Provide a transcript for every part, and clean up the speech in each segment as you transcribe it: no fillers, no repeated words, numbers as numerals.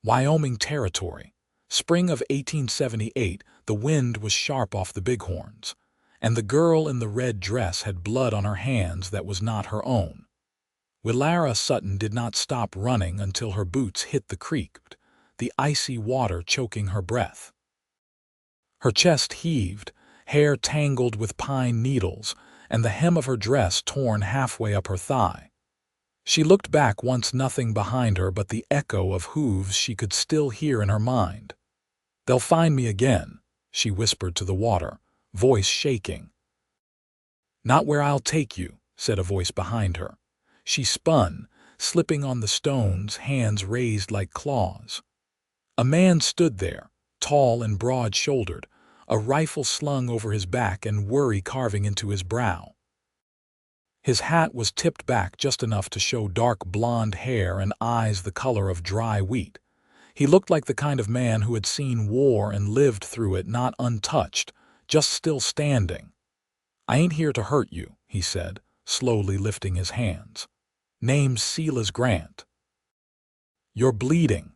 Wyoming Territory. Spring of 1878, the wind was sharp off the bighorns, and the girl in the red dress had blood on her hands that was not her own. Willara Sutton did not stop running until her boots hit the creek, the icy water choking her breath. Her chest heaved, hair tangled with pine needles, and the hem of her dress torn halfway up her thigh. She looked back once, nothing behind her but the echo of hooves she could still hear in her mind. "They'll find me again," she whispered to the water, voice shaking. "Not where I'll take you," said a voice behind her. She spun, slipping on the stones, hands raised like claws. A man stood there, tall and broad-shouldered, a rifle slung over his back and worry carving into his brow. His hat was tipped back just enough to show dark blonde hair and eyes the color of dry wheat. He looked like the kind of man who had seen war and lived through it, not untouched, just still standing. "I ain't here to hurt you," he said, slowly lifting his hands. "Name's Silas Grant." "You're bleeding."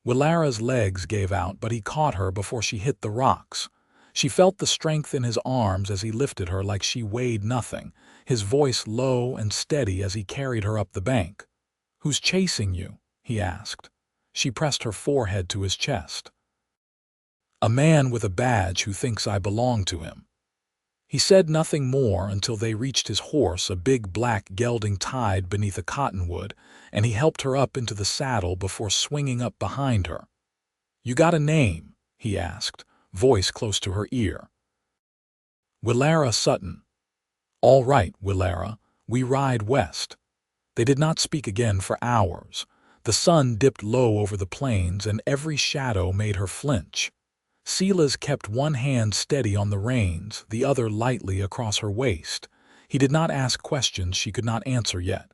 Willara's legs gave out, but he caught her before she hit the rocks. She felt the strength in his arms as he lifted her like she weighed nothing, his voice low and steady as he carried her up the bank. "Who's chasing you?" he asked. She pressed her forehead to his chest. "A man with a badge who thinks I belong to him." He said nothing more until they reached his horse, a big black gelding tied beneath a cottonwood, and he helped her up into the saddle before swinging up behind her. "You got a name?" he asked, voice close to her ear. "Willara Sutton." "All right, Willara, we ride west." They did not speak again for hours. The sun dipped low over the plains, and every shadow made her flinch. Silas kept one hand steady on the reins, the other lightly across her waist. He did not ask questions she could not answer yet.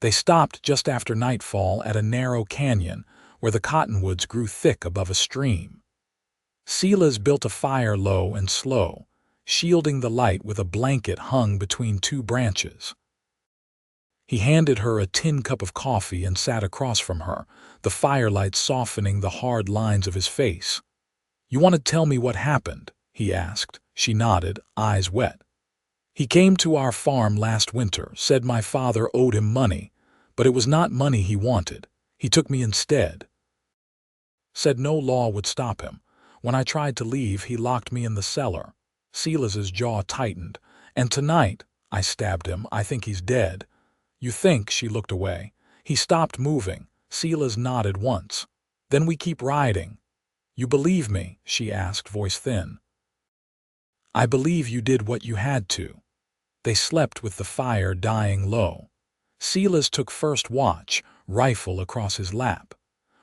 They stopped just after nightfall at a narrow canyon where the cottonwoods grew thick above a stream. Silas built a fire low and slow, shielding the light with a blanket hung between two branches. He handed her a tin cup of coffee and sat across from her, the firelight softening the hard lines of his face. "You want to tell me what happened?" he asked. She nodded, eyes wet. "He came to our farm last winter, said my father owed him money, but it was not money he wanted. He took me instead. Said no law would stop him. When I tried to leave, he locked me in the cellar." Silas's jaw tightened. "And tonight, I stabbed him. I think he's dead." "You think?" She looked away. He stopped moving. Silas nodded once. "Then we keep riding." "You believe me?" she asked, voice thin. "I believe you did what you had to." They slept with the fire dying low. Silas took first watch, rifle across his lap.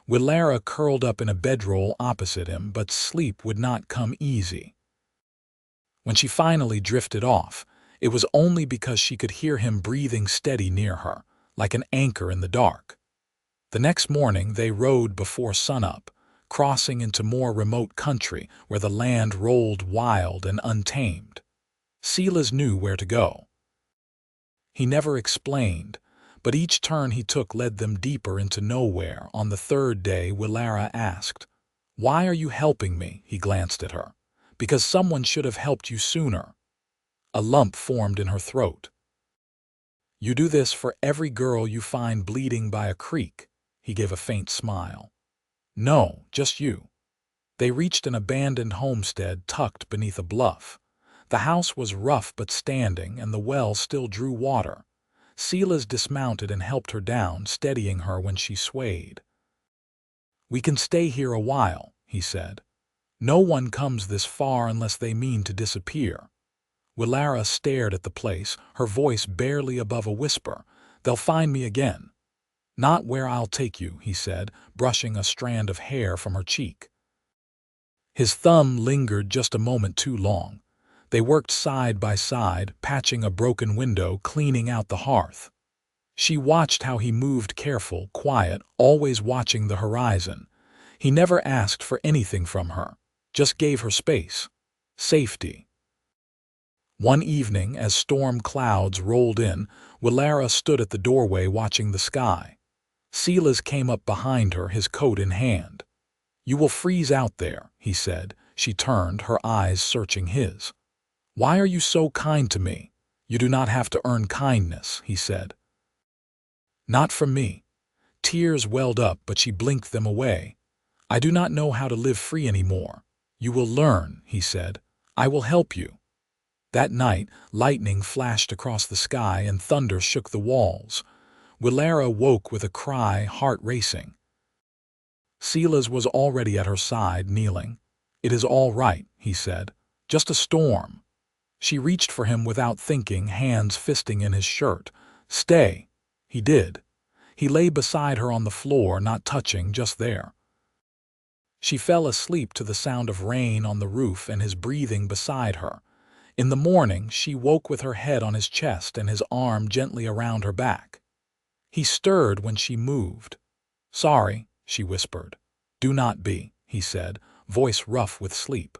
Willara curled up in a bedroll opposite him, but sleep would not come easy. When she finally drifted off, it was only because she could hear him breathing steady near her, like an anchor in the dark. The next morning they rode before sunup, crossing into more remote country where the land rolled wild and untamed. Silas knew where to go. He never explained, but each turn he took led them deeper into nowhere. On the third day, Willara asked, "Why are you helping me?" He glanced at her. "Because someone should have helped you sooner." A lump formed in her throat. "You do this for every girl you find bleeding by a creek." He gave a faint smile. "No, just you." They reached an abandoned homestead tucked beneath a bluff. The house was rough but standing, and the well still drew water. Silas dismounted and helped her down, steadying her when she swayed. "We can stay here a while," he said. "No one comes this far unless they mean to disappear." Willara stared at the place, her voice barely above a whisper. "They'll find me again." "Not where I'll take you," he said, brushing a strand of hair from her cheek. His thumb lingered just a moment too long. They worked side by side, patching a broken window, cleaning out the hearth. She watched how he moved, careful, quiet, always watching the horizon. He never asked for anything from her, just gave her space, safety. One evening, as storm clouds rolled in, Willara stood at the doorway watching the sky. Silas came up behind her, his coat in hand. "You will freeze out there," he said. She turned, her eyes searching his. "Why are you so kind to me? You do not have to earn kindness," he said. "Not from me." Tears welled up, but she blinked them away. "I do not know how to live free anymore." "You will learn," he said. "I will help you." That night, lightning flashed across the sky and thunder shook the walls. Willara woke with a cry, heart racing. Silas was already at her side, kneeling. "It is all right," he said. "Just a storm." She reached for him without thinking, hands fisting in his shirt. "Stay." He did. He lay beside her on the floor, not touching, just there. She fell asleep to the sound of rain on the roof and his breathing beside her. In the morning, she woke with her head on his chest and his arm gently around her back. He stirred when she moved. "Sorry," she whispered. "Do not be," he said, voice rough with sleep.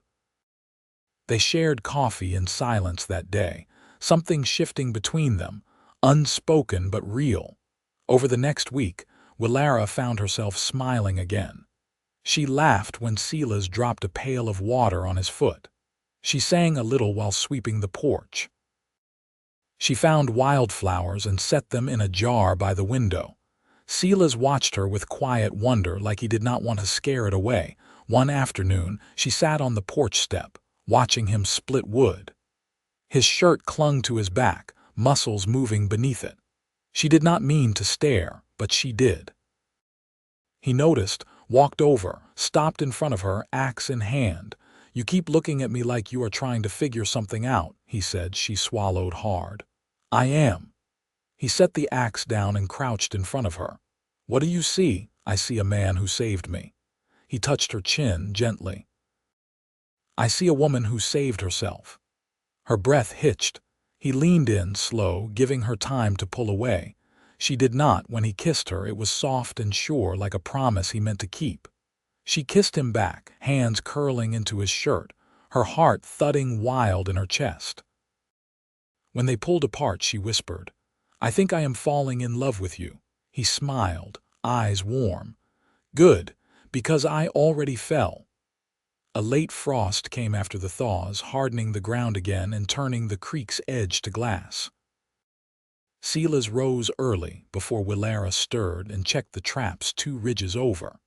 They shared coffee in silence that day, something shifting between them, unspoken but real. Over the next week, Willara found herself smiling again. She laughed when Silas dropped a pail of water on his foot. She sang a little while sweeping the porch. She found wildflowers and set them in a jar by the window. Silas watched her with quiet wonder, like he did not want to scare it away. One afternoon, she sat on the porch step, watching him split wood. His shirt clung to his back, muscles moving beneath it. She did not mean to stare, but she did. He noticed, walked over, stopped in front of her, axe in hand. "You keep looking at me like you are trying to figure something out," he said. She swallowed hard. "I am." He set the axe down and crouched in front of her. "What do you see?" "I see a man who saved me." He touched her chin gently. "I see a woman who saved herself." Her breath hitched. He leaned in, slow, giving her time to pull away. She did not. When he kissed her, it was soft and sure, like a promise he meant to keep. She kissed him back, hands curling into his shirt, her heart thudding wild in her chest. When they pulled apart, she whispered, "I think I am falling in love with you." He smiled, eyes warm. "Good, because I already fell." A late frost came after the thaws, hardening the ground again and turning the creek's edge to glass. Silas rose early, before Willara stirred, and checked the traps 2 ridges over.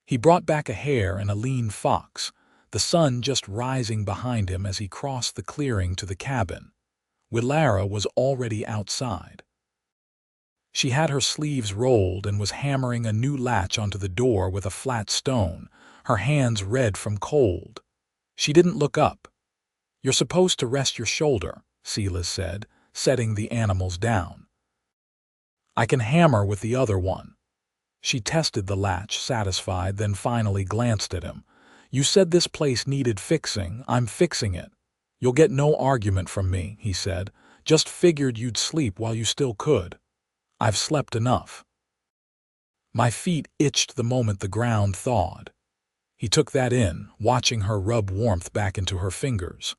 He brought back a hare and a lean fox, the sun just rising behind him as he crossed the clearing to the cabin. Willara was already outside. She had her sleeves rolled and was hammering a new latch onto the door with a flat stone, her hands red from cold. She didn't look up. "You're supposed to rest your shoulder," Silas said, setting the animals down. "I can hammer with the other one." She tested the latch, satisfied, then finally glanced at him. "You said this place needed fixing. I'm fixing it." "You'll get no argument from me," he said. "Just figured you'd sleep while you still could." "I've slept enough." My feet itched the moment the ground thawed. He took that in, watching her rub warmth back into her fingers.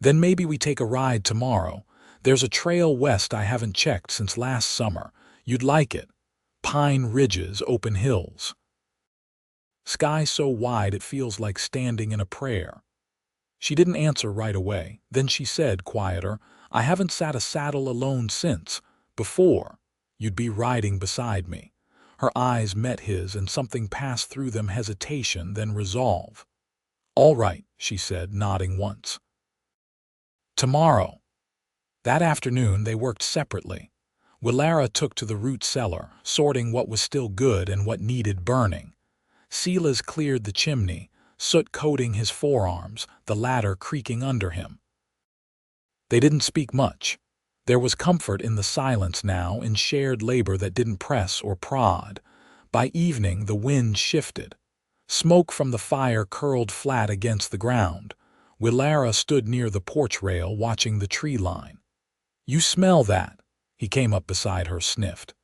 "Then maybe we take a ride tomorrow. There's a trail west I haven't checked since last summer. You'd like it. Pine ridges, open hills. Sky so wide it feels like standing in a prayer." She didn't answer right away. Then she said, quieter, "I haven't sat a saddle alone since. Before, you'd be riding beside me." Her eyes met his, and something passed through them, hesitation, then resolve. "All right," she said, nodding once. "Tomorrow." That afternoon they worked separately. Willara took to the root cellar, sorting what was still good and what needed burning. Silas cleared the chimney, soot coating his forearms, the ladder creaking under him. They didn't speak much. There was comfort in the silence now, in shared labor that didn't press or prod. By evening the wind shifted. Smoke from the fire curled flat against the ground. Willara stood near the porch rail, watching the tree line. "You smell that?" He came up beside her, sniffed.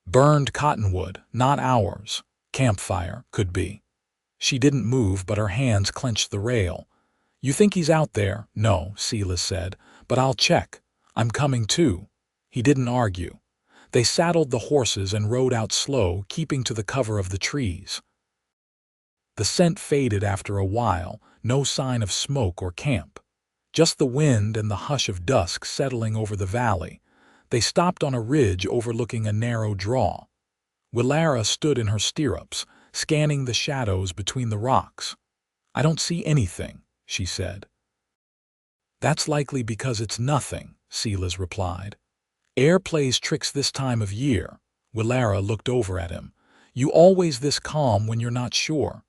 "Burned cottonwood, not ours. Campfire, could be." She didn't move, but her hands clenched the rail. "You think he's out there?" "No," Silas said, "but I'll check. I'm coming too." He didn't argue. They saddled the horses and rode out slow, keeping to the cover of the trees. The scent faded after a while, no sign of smoke or camp. Just the wind and the hush of dusk settling over the valley. They stopped on a ridge overlooking a narrow draw. Willara stood in her stirrups, scanning the shadows between the rocks. "I don't see anything," she said. "That's likely because it's nothing," Silas replied. "Air plays tricks this time of year." Willara looked over at him. "You always this calm when you're not sure?"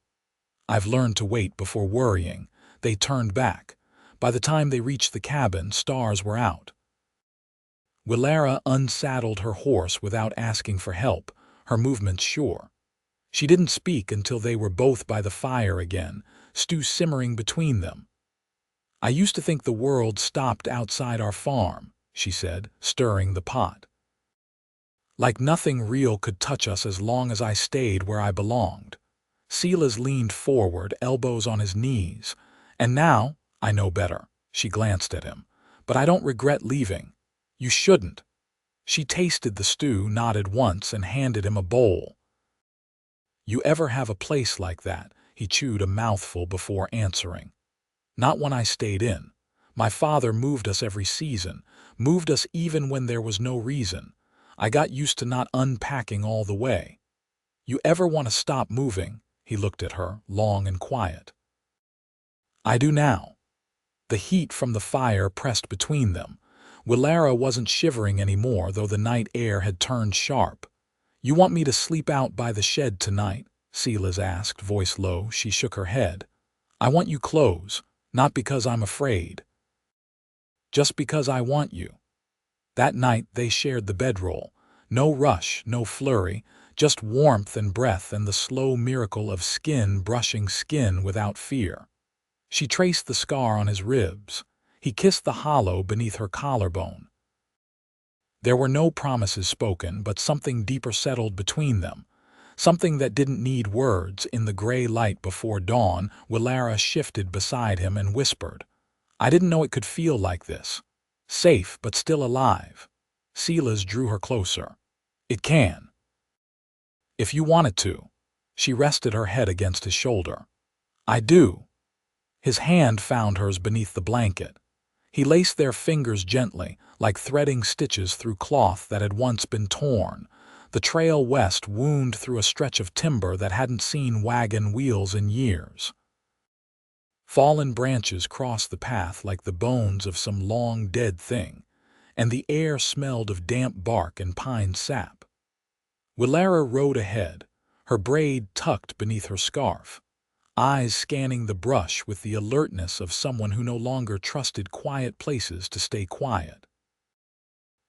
"I've learned to wait before worrying." They turned back. By the time they reached the cabin, stars were out. Willara unsaddled her horse without asking for help, her movements sure. She didn't speak until they were both by the fire again, stew simmering between them. "I used to think the world stopped outside our farm," she said, stirring the pot. "Like nothing real could touch us as long as I stayed where I belonged." Silas leaned forward, elbows on his knees. "And now, I know better." She glanced at him. "But I don't regret leaving." "You shouldn't." She tasted the stew, nodded once, and handed him a bowl. "You ever have a place like that?" He chewed a mouthful before answering. "Not when I stayed in. My father moved us every season, moved us even when there was no reason. I got used to not unpacking all the way." "You ever want to stop moving?" He looked at her, long and quiet. "I do now." The heat from the fire pressed between them. Willara wasn't shivering anymore, though the night air had turned sharp. "You want me to sleep out by the shed tonight?" Silas asked, voice low. She shook her head. "I want you close, not because I'm afraid. Just because I want you." That night they shared the bedroll. No rush, no flurry, just warmth and breath and the slow miracle of skin brushing skin without fear. She traced the scar on his ribs. He kissed the hollow beneath her collarbone. There were no promises spoken, but something deeper settled between them. Something that didn't need words. In the gray light before dawn, Willara shifted beside him and whispered, "I didn't know it could feel like this. Safe, but still alive." Silas drew her closer. "It can. If you want it to." She rested her head against his shoulder. "I do." His hand found hers beneath the blanket. He laced their fingers gently, like threading stitches through cloth that had once been torn. The trail west wound through a stretch of timber that hadn't seen wagon wheels in years. Fallen branches crossed the path like the bones of some long dead thing, and the air smelled of damp bark and pine sap. Willara rode ahead, her braid tucked beneath her scarf, eyes scanning the brush with the alertness of someone who no longer trusted quiet places to stay quiet.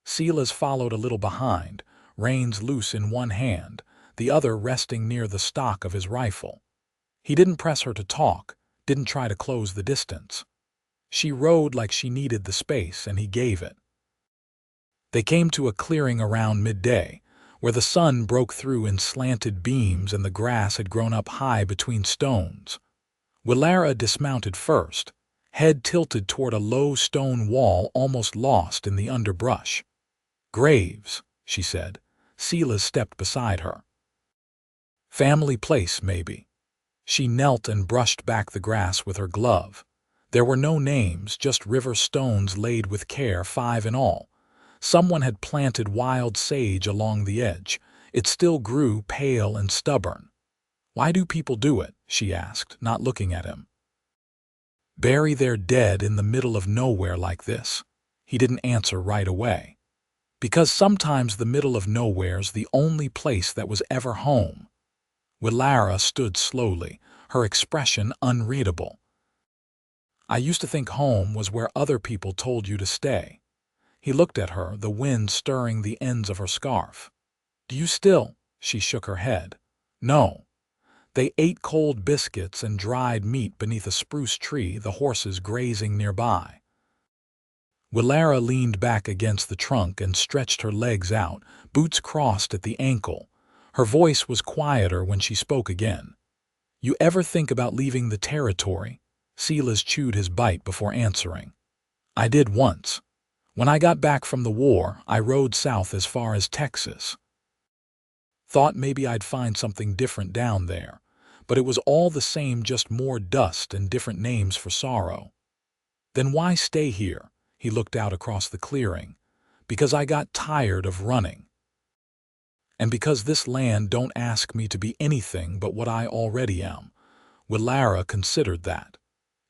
Silas followed a little behind, reins loose in one hand, the other resting near the stock of his rifle. He didn't press her to talk, didn't try to close the distance. She rode like she needed the space, and he gave it. They came to a clearing around midday, where the sun broke through in slanted beams and the grass had grown up high between stones. Willara dismounted first, head tilted toward a low stone wall almost lost in the underbrush. "Graves," she said. Silas stepped beside her. "Family place, maybe." She knelt and brushed back the grass with her glove. There were no names, just river stones laid with care, 5 in all. Someone had planted wild sage along the edge. It still grew, pale and stubborn. "Why do people do it?" she asked, not looking at him. "Bury their dead in the middle of nowhere like this." He didn't answer right away. "Because sometimes the middle of nowhere's the only place that was ever home." Willara stood slowly, her expression unreadable. "I used to think home was where other people told you to stay." He looked at her, the wind stirring the ends of her scarf. "Do you still?" She shook her head. "No." They ate cold biscuits and dried meat beneath a spruce tree, the horses grazing nearby. Willara leaned back against the trunk and stretched her legs out, boots crossed at the ankle. Her voice was quieter when she spoke again. "You ever think about leaving the territory?" Silas chewed his bite before answering. "I did once. When I got back from the war, I rode south as far as Texas. Thought maybe I'd find something different down there, but it was all the same, just more dust and different names for sorrow. Then why stay here? He looked out across the clearing. Because I got tired of running. And because this land don't ask me to be anything but what I already am. Willara considered that.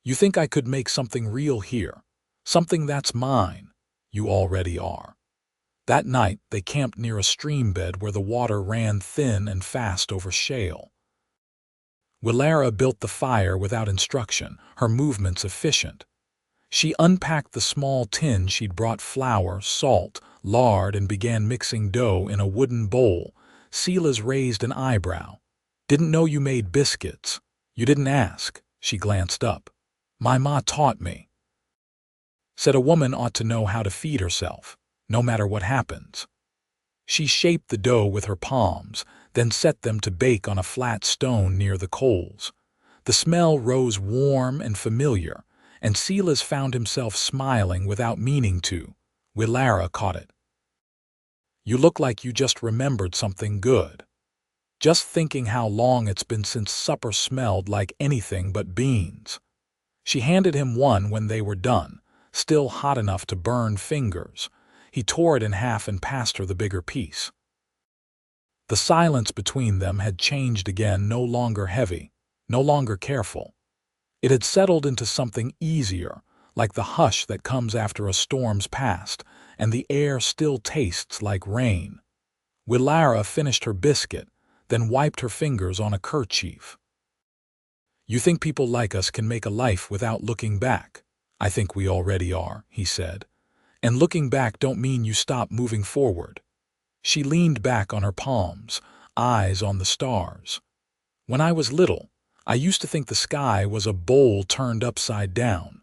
You think I could make something real here? Something that's mine? You already are. That night, they camped near a stream bed where the water ran thin and fast over shale. Willara built the fire without instruction, her movements efficient. She unpacked the small tin she'd brought, flour, salt, lard, and began mixing dough in a wooden bowl. Silas raised an eyebrow. Didn't know you made biscuits. You didn't ask. She glanced up. My ma taught me. Said a woman ought to know how to feed herself, no matter what happens. She shaped the dough with her palms, then set them to bake on a flat stone near the coals. The smell rose warm and familiar, and Silas found himself smiling without meaning to. Willara caught it. You look like you just remembered something good. Just thinking how long it's been since supper smelled like anything but beans. She handed him one when they were done, still hot enough to burn fingers. He tore it in half and passed her the bigger piece. The silence between them had changed again, no longer heavy, no longer careful. It had settled into something easier, like the hush that comes after a storm's past, and the air still tastes like rain. Willara finished her biscuit, then wiped her fingers on a kerchief. You think people like us can make a life without looking back? I think we already are, he said. And looking back don't mean you stop moving forward. She leaned back on her palms, eyes on the stars. When I was little, I used to think the sky was a bowl turned upside down.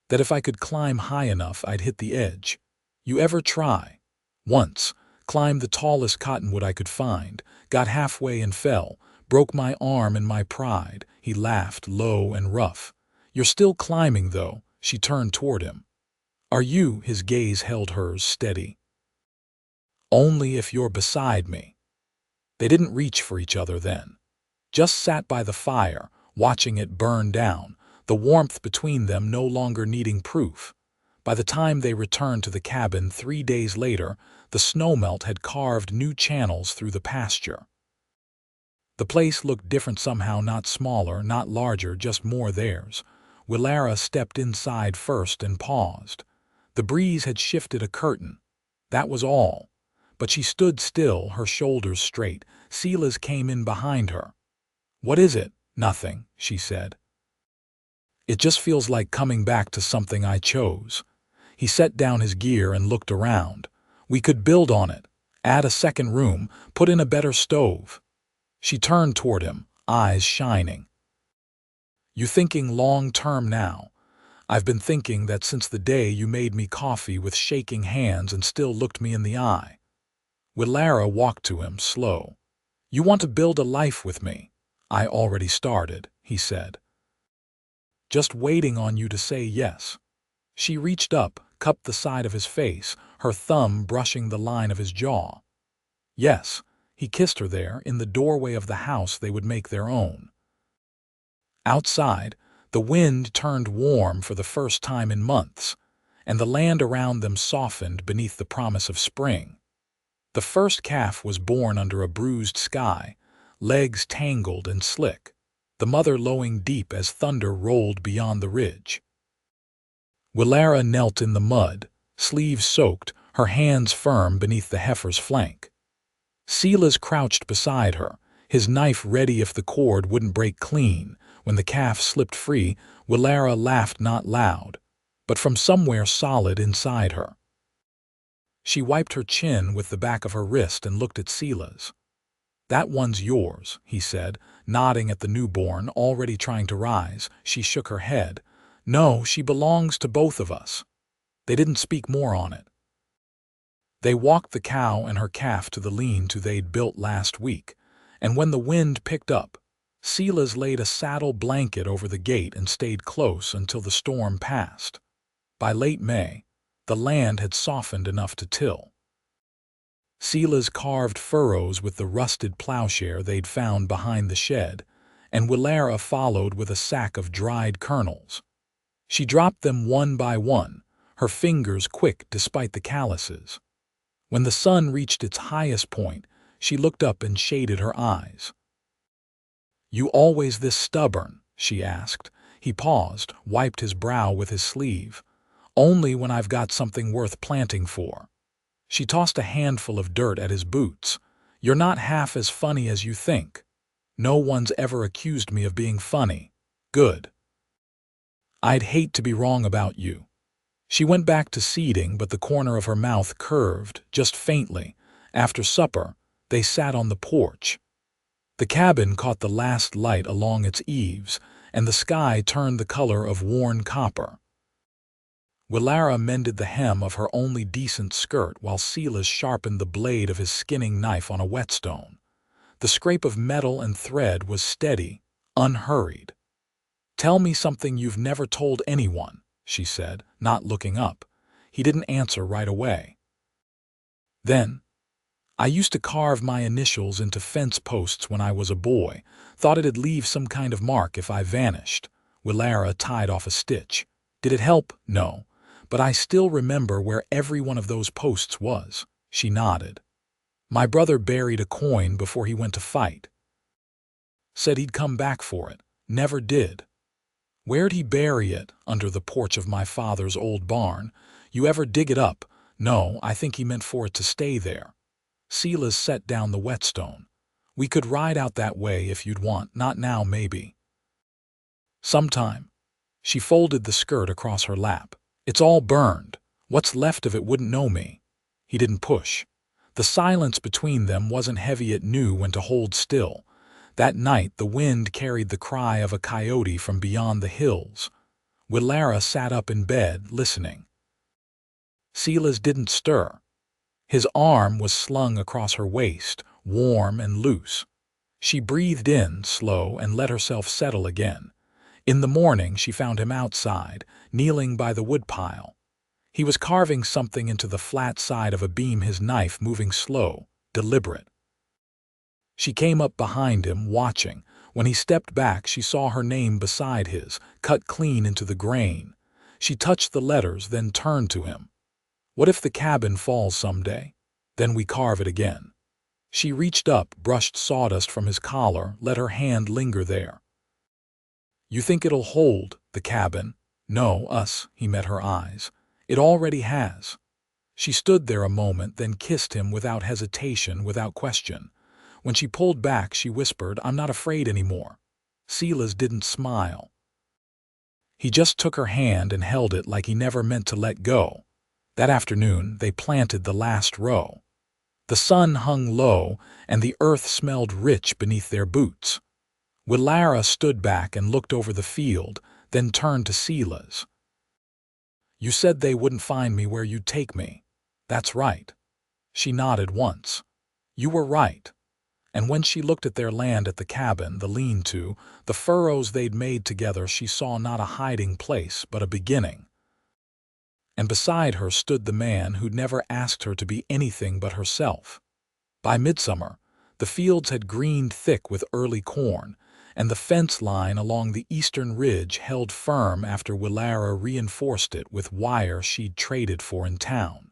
That if I could climb high enough, I'd hit the edge. You ever try? Once, climbed the tallest cottonwood I could find, got halfway and fell, broke my arm in my pride. He laughed, low and rough. You're still climbing, though. She turned toward him. Are you? His gaze held hers steady. Only if you're beside me. They didn't reach for each other then. Just sat by the fire, watching it burn down, the warmth between them no longer needing proof. By the time they returned to the cabin 3 days later, the snowmelt had carved new channels through the pasture. The place looked different somehow, not smaller, not larger, just more theirs. Willara stepped inside first and paused. The breeze had shifted a curtain. That was all. But she stood still, her shoulders straight. Silas came in behind her. What is it? Nothing, she said. It just feels like coming back to something I chose. He set down his gear and looked around. We could build on it, add a second room, put in a better stove. She turned toward him, eyes shining. You thinking long-term now? I've been thinking that since the day you made me coffee with shaking hands and still looked me in the eye. Willara walked to him, slow. You want to build a life with me? I already started, he said. Just waiting on you to say yes. She reached up, cupped the side of his face, her thumb brushing the line of his jaw. Yes, he kissed her there, in the doorway of the house they would make their own. Outside, the wind turned warm for the first time in months, and the land around them softened beneath the promise of spring. The first calf was born under a bruised sky, legs tangled and slick, the mother lowing deep as thunder rolled beyond the ridge. Willara knelt in the mud, sleeves soaked, her hands firm beneath the heifer's flank. Silas crouched beside her, his knife ready if the cord wouldn't break clean. When the calf slipped free, Willara laughed, not loud, but from somewhere solid inside her. She wiped her chin with the back of her wrist and looked at Silas. That one's yours, he said, nodding at the newborn, already trying to rise. She shook her head. No, she belongs to both of us. They didn't speak more on it. They walked the cow and her calf to the lean-to they'd built last week, and when the wind picked up, Silas laid a saddle blanket over the gate and stayed close until the storm passed. By late May, The land had softened enough to till. Silas carved furrows with the rusted plowshare they'd found behind the shed, and Willara followed with a sack of dried kernels. She dropped them one by one, her fingers quick despite the calluses. When the sun reached its highest point, she looked up and shaded her eyes. "You always this stubborn?" she asked. He paused, wiped his brow with his sleeve. "Only when I've got something worth planting for." She tossed a handful of dirt at his boots. "You're not half as funny as you think." "No one's ever accused me of being funny." "Good. I'd hate to be wrong about you." She went back to seeding, but the corner of her mouth curved, just faintly. After supper, they sat on the porch. The cabin caught the last light along its eaves, and the sky turned the color of worn copper. Willara mended the hem of her only decent skirt while Silas sharpened the blade of his skinning knife on a whetstone. The scrape of metal and thread was steady, unhurried. "Tell me something you've never told anyone," she said, not looking up. He didn't answer right away. "Then, I used to carve my initials into fence posts when I was a boy. Thought it'd leave some kind of mark if I vanished." Willara tied off a stitch. "Did it help? No. But I still remember where every one of those posts was." She nodded. "My brother buried a coin before he went to fight. Said he'd come back for it. Never did." "Where'd he bury it?" "Under the porch of my father's old barn." "You ever dig it up?" "No, I think he meant for it to stay there." Silas set down the whetstone. "We could ride out that way if you'd want. Not now, maybe." "Sometime." She folded the skirt across her lap. "It's all burned. What's left of it wouldn't know me." He didn't push. The silence between them wasn't heavy. It knew when to hold still. That night the wind carried the cry of a coyote from beyond the hills. Willara sat up in bed, listening. Silas didn't stir. His arm was slung across her waist, warm and loose. She breathed in, slow, and let herself settle again. In the morning she found him outside, kneeling by the woodpile. He was carving something into the flat side of a beam, his knife moving slow, deliberate. She came up behind him, watching. When he stepped back, she saw her name beside his, cut clean into the grain. She touched the letters, then turned to him. "What if the cabin falls someday? Then we carve it again." She reached up, brushed sawdust from his collar, let her hand linger there. "You think it'll hold, the cabin?" "No, us." He met her eyes. "It already has." She stood there a moment, then kissed him without hesitation, without question. When she pulled back, she whispered, "I'm not afraid anymore." Silas didn't smile. He just took her hand and held it like he never meant to let go. That afternoon, they planted the last row. The sun hung low, and the earth smelled rich beneath their boots. Willara stood back and looked over the field, then turned to Silas. "You said they wouldn't find me where you'd take me." "That's right." She nodded once. "You were right." And when she looked at their land, at the cabin, the lean-to, the furrows they'd made together, she saw not a hiding place, but a beginning. And beside her stood the man who'd never asked her to be anything but herself. By midsummer, the fields had greened thick with early corn, and the fence line along the eastern ridge held firm after Willara reinforced it with wire she'd traded for in town.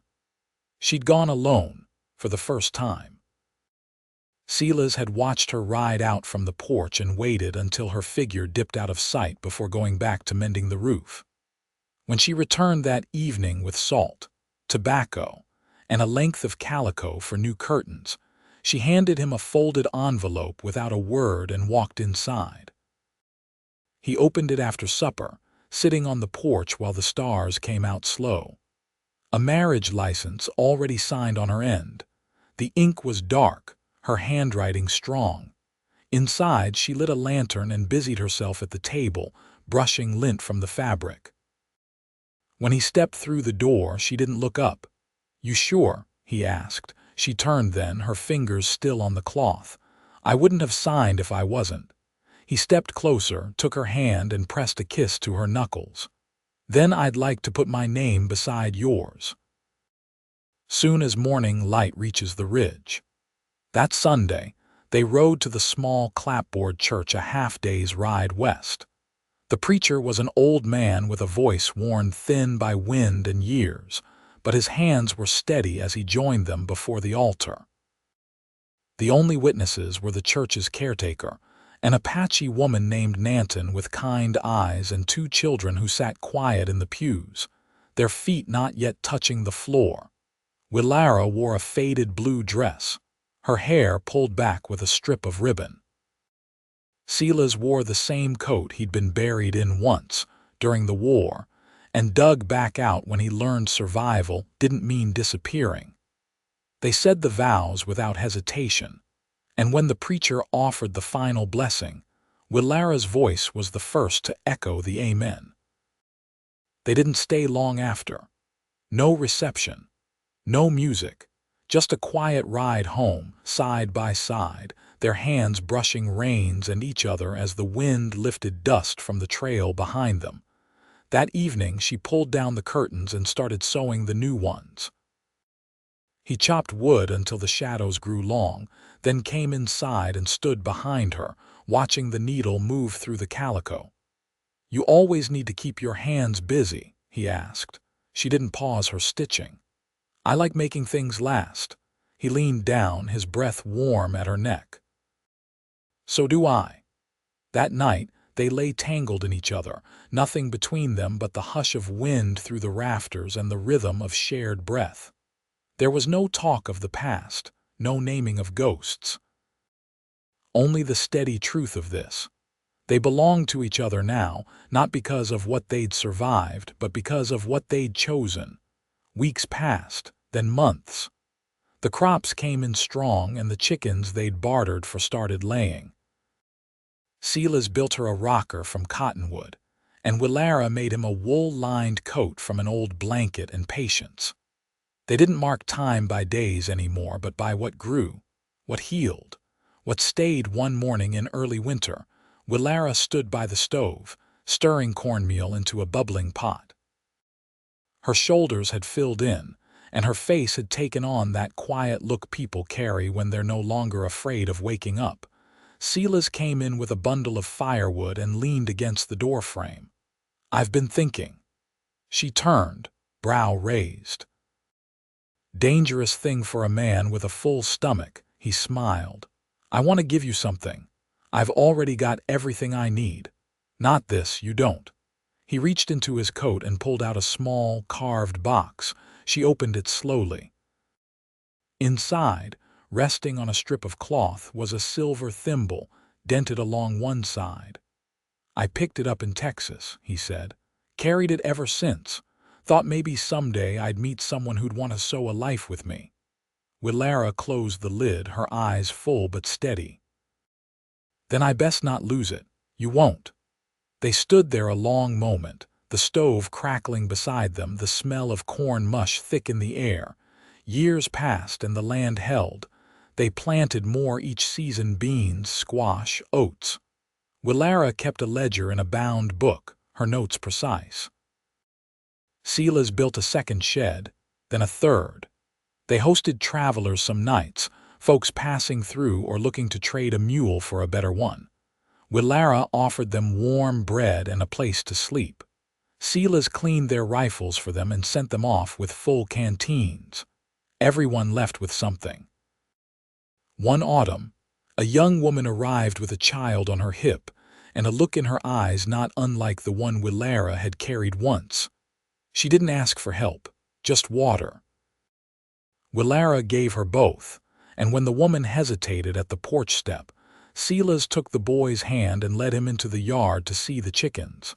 She'd gone alone, for the first time. Silas had watched her ride out from the porch and waited until her figure dipped out of sight before going back to mending the roof. When she returned that evening with salt, tobacco, and a length of calico for new curtains, she handed him a folded envelope without a word and walked inside. He opened it after supper, sitting on the porch while the stars came out slow. A marriage license already signed on her end. The ink was dark, her handwriting strong. Inside, she lit a lantern and busied herself at the table, brushing lint from the fabric. When he stepped through the door, she didn't look up. "You sure?" he asked. She turned then, her fingers still on the cloth. "I wouldn't have signed if I wasn't." He stepped closer, took her hand and pressed a kiss to her knuckles. Then I'd like to put my name beside yours. Soon as morning light reaches the ridge. That Sunday, they rode to the small clapboard church a half-day's ride west. The preacher was an old man with a voice worn thin by wind and years, but his hands were steady as he joined them before the altar. The only witnesses were the church's caretaker, an Apache woman named Nanton with kind eyes, and two children who sat quiet in the pews, their feet not yet touching the floor. Willara wore a faded blue dress, her hair pulled back with a strip of ribbon. Silas wore the same coat he'd been buried in once, during the war, and dug back out when he learned survival didn't mean disappearing. They said the vows without hesitation, and when the preacher offered the final blessing, Willara's voice was the first to echo the amen. They didn't stay long after. No reception, no music, just a quiet ride home, side by side, their hands brushing reins and each other as the wind lifted dust from the trail behind them. That evening she pulled down the curtains and started sewing the new ones. He chopped wood until the shadows grew long, then came inside and stood behind her, watching the needle move through the calico. "You always need to keep your hands busy," he asked. She didn't pause her stitching. "I like making things last." He leaned down, his breath warm at her neck. "So do I." That night, they lay tangled in each other, nothing between them but the hush of wind through the rafters and the rhythm of shared breath. There was no talk of the past, no naming of ghosts. Only the steady truth of this. They belonged to each other now, not because of what they'd survived, but because of what they'd chosen. Weeks passed, then months. The crops came in strong, and the chickens they'd bartered for started laying. Silas built her a rocker from cottonwood, and Willara made him a wool-lined coat from an old blanket and patience. They didn't mark time by days anymore, but by what grew, what healed, what stayed. One morning in early winter, Willara stood by the stove, stirring cornmeal into a bubbling pot. Her shoulders had filled in, and her face had taken on that quiet look people carry when they're no longer afraid of waking up. Silas came in with a bundle of firewood and leaned against the doorframe. "I've been thinking." She turned, brow raised. "Dangerous thing for a man with a full stomach," he smiled. "I want to give you something. I've already got everything I need. Not this, you don't." He reached into his coat and pulled out a small, carved box. She opened it slowly. Inside, resting on a strip of cloth, was a silver thimble, dented along one side. "I picked it up in Texas," he said. "Carried it ever since. Thought maybe someday I'd meet someone who'd want to sew a life with me." Willara closed the lid, her eyes full but steady. "Then I best not lose it." "You won't." They stood there a long moment, the stove crackling beside them, the smell of corn mush thick in the air. Years passed and the land held. They planted more each season: beans, squash, oats. Willara kept a ledger in a bound book, her notes precise. Silas built a second shed, then a third. They hosted travelers some nights, folks passing through or looking to trade a mule for a better one. Willara offered them warm bread and a place to sleep. Silas cleaned their rifles for them and sent them off with full canteens. Everyone left with something. One autumn, a young woman arrived with a child on her hip and a look in her eyes not unlike the one Willara had carried once. She didn't ask for help, just water. Willara gave her both, and when the woman hesitated at the porch step, Silas took the boy's hand and led him into the yard to see the chickens.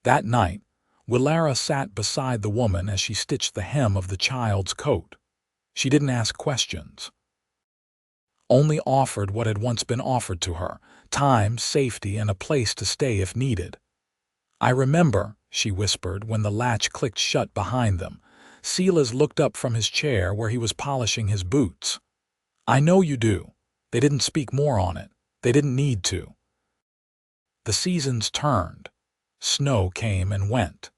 That night, Willara sat beside the woman as she stitched the hem of the child's coat. She didn't ask questions. Only offered what had once been offered to her: time, safety, and a place to stay if needed. "I remember," she whispered when the latch clicked shut behind them. Silas looked up from his chair where he was polishing his boots. "I know you do." They didn't speak more on it. They didn't need to. The seasons turned. Snow came and went.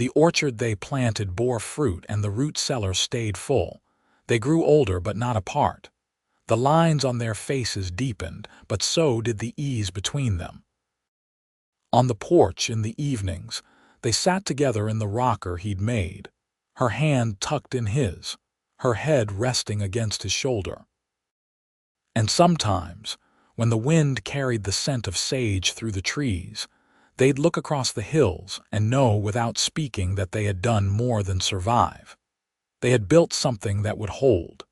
The orchard they planted bore fruit and the root cellar stayed full. They grew older but not apart. The lines on their faces deepened, but so did the ease between them. On the porch in the evenings, they sat together in the rocker he'd made, her hand tucked in his, her head resting against his shoulder. And sometimes, when the wind carried the scent of sage through the trees, they'd look across the hills and know without speaking that they had done more than survive. They had built something that would hold,